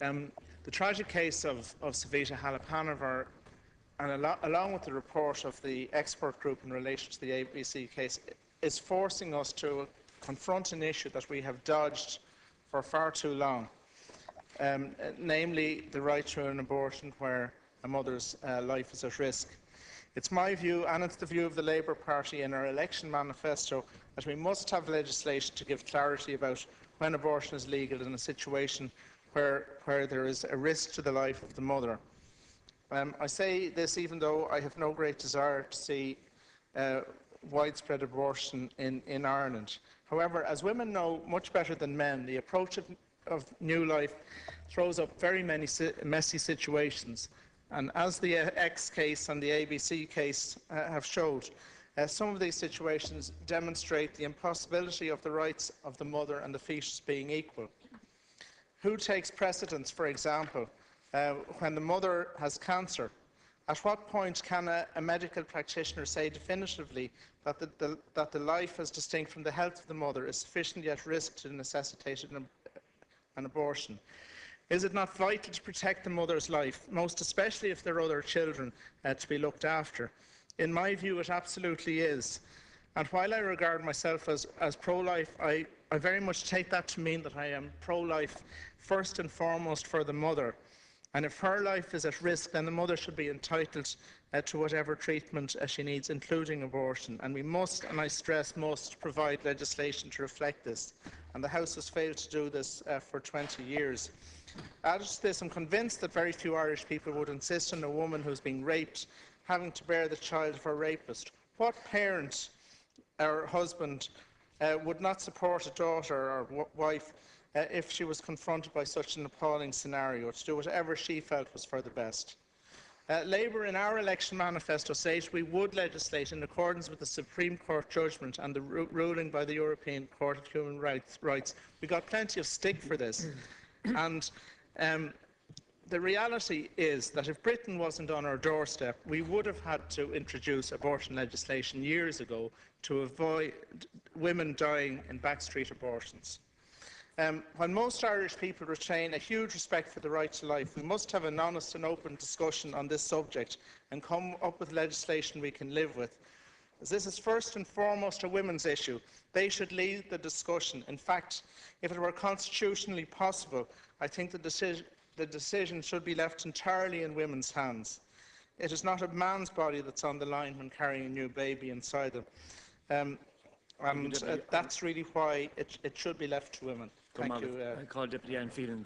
The tragic case of Savita Halappanavar, and along with the report of the expert group in relation to the ABC case, is forcing us to confront an issue that we have dodged for far too long, namely the right to an abortion where a mother's life is at risk. It's my view, and it's the view of the Labour Party in our election manifesto, that we must have legislation to give clarity about when abortion is legal in a situation where there is a risk to the life of the mother. I say this even though I have no great desire to see widespread abortion in Ireland. However, as women know much better than men, the approach of new life throws up very many messy situations. And as the X case and the ABC case have showed, some of these situations demonstrate the impossibility of the rights of the mother and the fetus being equal. Who takes precedence, for example, when the mother has cancer? At what point can a medical practitioner say definitively that the life as distinct from the health of the mother is sufficiently at risk to necessitate an abortion? Is it not vital to protect the mother's life, most especially if there are other children to be looked after? In my view, it absolutely is. And while I regard myself as pro-life, I very much take that to mean that I am pro-life first and foremost for the mother. And if her life is at risk, then the mother should be entitled to whatever treatment she needs, including abortion. And we must, and I stress must, provide legislation to reflect this. And the House has failed to do this for 20 years. Added to this, I'm convinced that very few Irish people would insist on a woman who's been raped having to bear the child of her rapist. What parent or husband would not support a daughter or wife if she was confronted by such an appalling scenario, to do whatever she felt was for the best? Labour, in our election manifesto, states we would legislate in accordance with the Supreme Court judgment and the ruling by the European Court of Human Rights. We got plenty of stick for this. And the reality is that if Britain wasn't on our doorstep, we would have had to introduce abortion legislation years ago to avoid women dying in backstreet abortions. When most Irish people retain a huge respect for the right to life, we must have an honest and open discussion on this subject and come up with legislation we can live with. As this is first and foremost a women's issue, they should lead the discussion. In fact, if it were constitutionally possible, I think the decision should be left entirely in women's hands. It is not a man's body that's on the line when carrying a new baby inside them. That's really why it should be left to women. Thank you. I call Deputy Anne Phelan.